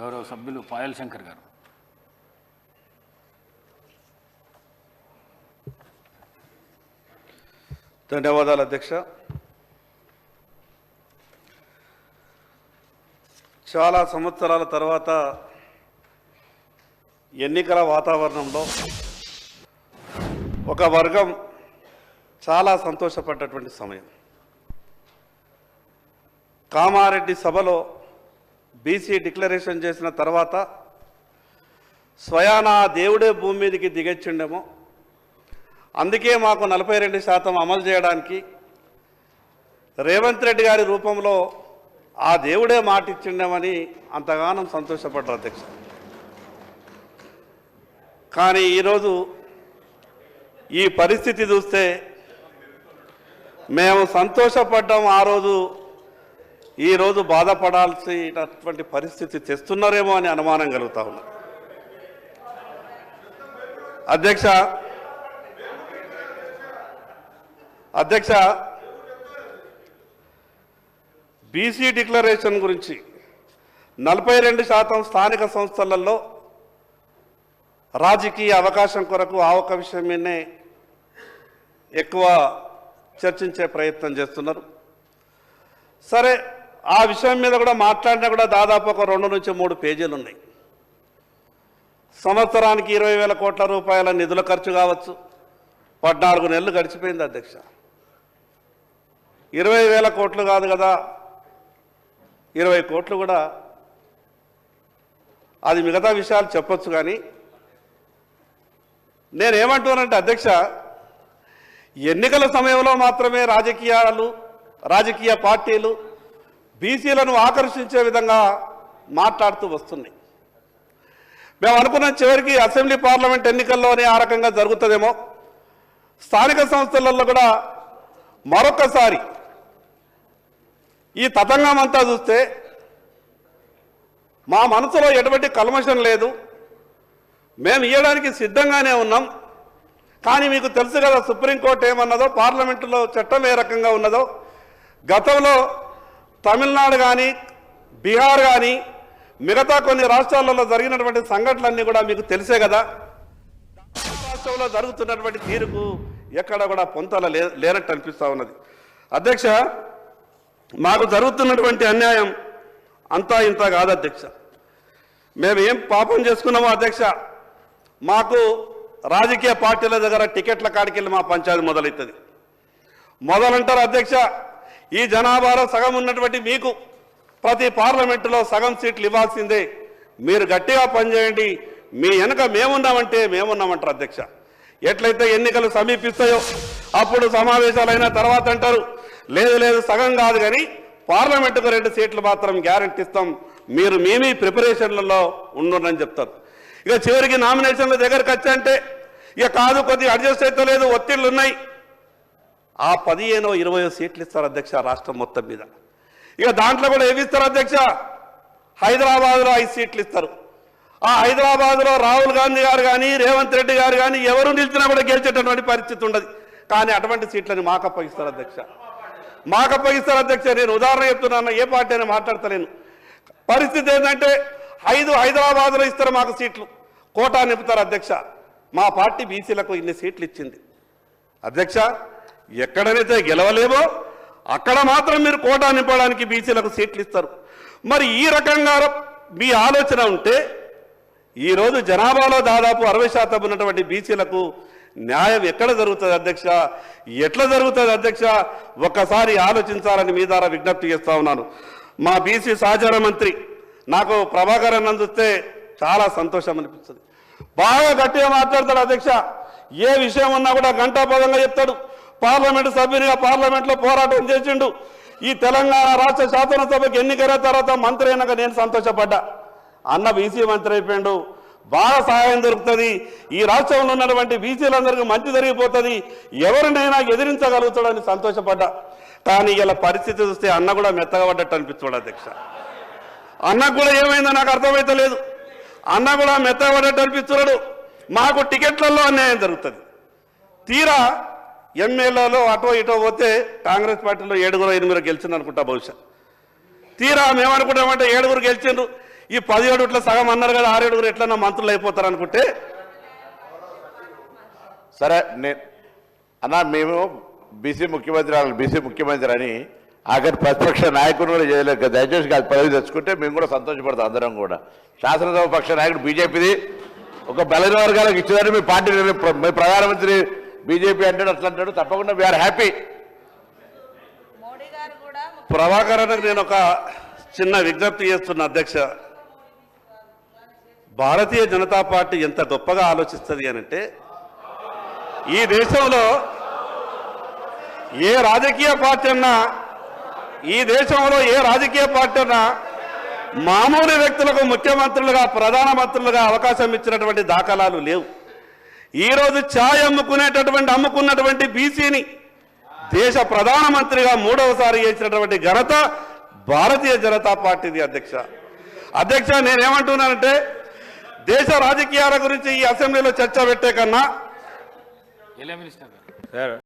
గౌరవ సభ్యులు పాయల్ శంకర్ గారు. ధన్యవాదాలు అధ్యక్ష. చాలా సంవత్సరాల తర్వాత ఎన్నికల వాతావరణంలో ఒక వర్గం చాలా సంతోషపడ్డటువంటి సమయం. కామారెడ్డి సభలో బీసీ డిక్లరేషన్ చేసిన తర్వాత స్వయానా దేవుడే భూమి మీదకి దిగొచ్చిండేమో, అందుకే మాకు 42% అమలు చేయడానికి రేవంత్ రెడ్డి గారి రూపంలో ఆ దేవుడే మాట ఇచ్చిండేమని అంతగానం సంతోషపడ్డారు అధ్యక్ష. కానీ ఈరోజు ఈ పరిస్థితి చూస్తే మేము సంతోషపడ్డాం ఆ రోజు, ఈరోజు బాధపడాల్సినటువంటి పరిస్థితి తెస్తున్నారేమో అని అనుమానం కలుగుతా ఉంది అధ్యక్ష. బీసీ డిక్లరేషన్ గురించి 42% స్థానిక సంస్థలలో రాజకీయ అవకాశం కొరకు ఆ ఒక్క విషయం మీదనే ఎక్కువ చర్చించే ప్రయత్నం చేస్తున్నారు. సరే, ఆ విషయం మీద కూడా మాట్లాడినా కూడా దాదాపు ఒక 2 నుంచి 3 పేజీలు ఉన్నాయి. సంవత్సరానికి 20,000 కోట్ల రూపాయల నిధుల ఖర్చు కావచ్చు. 14 నెలలు గడిచిపోయింది అధ్యక్ష. 20,000 కోట్లు కాదు కదా, 20 కోట్లు కూడా అది మిగతా విషయాలు చెప్పొచ్చు. కానీ నేనేమంటున్నానంటే అధ్యక్ష, ఎన్నికల సమయంలో మాత్రమే రాజకీయ పార్టీలు బీసీలను ఆకర్షించే విధంగా మాట్లాడుతూ వస్తున్నాయి. మేము అనుకున్న చివరికి అసెంబ్లీ పార్లమెంట్ ఎన్నికల్లోనే ఆ రకంగా జరుగుతుందేమో, స్థానిక సంస్థలలో కూడా మరొకసారి ఈ తతంగం అంతా చూస్తే మా మనసులో ఎటువంటి కల్మషం లేదు, మేము ఇవ్వడానికి సిద్ధంగానే ఉన్నాం. కానీ మీకు తెలుసు కదా సుప్రీంకోర్టు ఏమన్నదో, పార్లమెంటులో చట్టం ఏ రకంగా ఉన్నదో. గతంలో తమిళనాడు కానీ బీహార్ కానీ మిగతా కొన్ని రాష్ట్రాలలో జరిగినటువంటి సంఘటనలన్నీ కూడా మీకు తెలిసే కదా. రాష్ట్రంలో జరుగుతున్నటువంటి తీరుకు ఎక్కడ కూడా పొంతల లేనట్టు అనిపిస్తూ ఉన్నది అధ్యక్ష. మాకు జరుగుతున్నటువంటి అన్యాయం అంతా ఇంత కాదు అధ్యక్ష. మేము ఏం పాపం చేసుకున్నామో అధ్యక్ష, మాకు రాజకీయ పార్టీల దగ్గర టికెట్ల కాడికెళ్ళి మా పంచాయతీ మొదలవుతుంది. మొదలంటారు అధ్యక్ష, ఈ జనాభాలో సగం ఉన్నటువంటి మీకు ప్రతి పార్లమెంటులో సగం సీట్లు ఇవ్వాల్సిందే, మీరు గట్టిగా పనిచేయండి, మీ వెనక మేమున్నామంటారు అధ్యక్ష. ఎట్లయితే ఎన్నికలు సమీపిస్తాయో అప్పుడు సమావేశాలు అయిన తర్వాత అంటారు, లేదు సగం కాదు కానీ పార్లమెంటుకు 2 సీట్లు మాత్రం గ్యారెంటీ ఇస్తాం, మీరు మేమీ ప్రిపరేషన్లలో ఉండరని చెప్తారు. ఇక చివరికి నామినేషన్ల దగ్గరకు వచ్చంటే ఇక కాదు, కొద్దిగా అడ్జస్ట్ అయితే లేదు, ఒత్తిళ్లు ఉన్నాయి, ఆ 15-20 సీట్లు ఇస్తారు అధ్యక్ష రాష్ట్రం మొత్తం మీద. ఇక దాంట్లో కూడా ఏమి ఇస్తారు అధ్యక్ష, హైదరాబాద్లో 5 సీట్లు ఇస్తారు. ఆ హైదరాబాద్లో రాహుల్ గాంధీ గారు కానీ రేవంత్ రెడ్డి గారు కానీ ఎవరు నిలిచినా కూడా గెలిచేటటువంటి పరిస్థితి ఉండదు. కానీ అటువంటి సీట్లని మాకు అప్పగిస్తారు అధ్యక్ష. నేను ఉదాహరణ చెప్తున్నాను, ఏ పార్టీ అయినా మాట్లాడతలేను. పరిస్థితి ఏంటంటే 5 హైదరాబాద్లో ఇస్తారు మాకు సీట్లు, కోటా నింపుతారు అధ్యక్ష. మా పార్టీ బీసీలకు ఇన్ని సీట్లు ఇచ్చింది అధ్యక్ష. ఎక్కడనైతే గెలవలేమో అక్కడ మాత్రం మీరు కోటా నింపడానికి బీసీలకు సీట్లు ఇస్తారు. మరి ఈ రకంగా మీ ఆలోచన ఉంటే ఈరోజు జనాభాలో దాదాపు 60% ఉన్నటువంటి బీసీలకు న్యాయం ఎక్కడ జరుగుతుంది అధ్యక్ష, ఎట్లా జరుగుతుంది అధ్యక్ష? ఒక్కసారి ఆలోచించాలని మీ ద్వారా విజ్ఞప్తి చేస్తా ఉన్నాను. మా బీసీ సహచార మంత్రి నాకు ప్రభాకర్ అన్న చూస్తే చాలా సంతోషం అనిపిస్తుంది. బాగా గట్టిగా మాట్లాడతాడు అధ్యక్ష. ఏ విషయం ఉన్నా కూడా గంటాపదంగా చెప్తాడు. పార్లమెంటు సభ్యునిగా పార్లమెంట్లో పోరాటం చేసిండు. ఈ తెలంగాణ రాష్ట్ర శాసనసభకి ఎన్నికైన తర్వాత మంత్రి అయినాక నేను సంతోషపడ్డా. అన్న బీసీ మంత్రి అయిపోయాడు, బాగా సహాయం దొరుకుతుంది, ఈ రాష్ట్రంలో ఉన్నటువంటి బీసీలందరికీ మంచి జరిగిపోతుంది, ఎవరినైనా ఎదిరించగలుగుతాడని సంతోషపడ్డా. కానీ ఇలా పరిస్థితి చూస్తే అన్న కూడా మెత్తగా పడ్డట్టు అనిపిస్తాడు అధ్యక్ష. అన్నకు కూడా ఏమైందో నాకు అర్థమైతే లేదు. అన్న కూడా మెత్తగా పడ్డట్టు అనిపిస్తున్నాడు. మాకు టికెట్లలో అన్యాయం జరుగుతుంది. తీరా ఎమ్మెల్యేలో అటో ఇటో పోతే కాంగ్రెస్ పార్టీలో 7-8 గెలిచింది అనుకుంటా బహుశా. తీరా మేమనుకుంటామంటే 7 గెలిచిండ్రు. ఈ 17 సగం అన్నారు కదా 6 ఎట్లన్నా మంత్రులు అయిపోతారు అనుకుంటే సరే అన్నా మేము బీసీ ముఖ్యమంత్రి అని ఆఖరి ప్రతిపక్ష నాయకుడు కూడా చేయలేక దయచేసి కాదు పదవి తెచ్చుకుంటే మేము కూడా సంతోషపడతాం అందరం కూడా. శాసనసభ పక్ష నాయకుడు బీజేపీది ఒక బలైన వర్గాలకు ఇచ్చేదాన్ని మీ పార్టీ మీ ప్రధానమంత్రి బీజేపీ అంటాడు అట్లా అంటాడు తప్పకుండా వీఆర్ హ్యాపీ. ప్రభాకర్ అన్నకు నేను ఒక చిన్న విజ్ఞప్తి చేస్తున్న అధ్యక్ష, భారతీయ జనతా పార్టీ ఎంత గొప్పగా ఆలోచిస్తుంది అనంటే ఈ దేశంలో ఏ రాజకీయ పార్టీ అన్నా మామూలు వ్యక్తులకు ముఖ్యమంత్రులుగా ప్రధానమంత్రులుగా అవకాశం ఇచ్చినటువంటి దాఖలాలు లేవు. ఈరోజు ఛాయ్ అమ్ముకున్నటువంటి బీసీని దేశ ప్రధానమంత్రిగా 3వసారి చేసినటువంటి ఘనత భారతీయ జనతా పార్టీది అధ్యక్ష నేనేమంటున్నానంటే దేశ రాజకీయాల గురించి ఈ అసెంబ్లీలో చర్చ పెట్టే కన్నా మినిస్టర్ గారు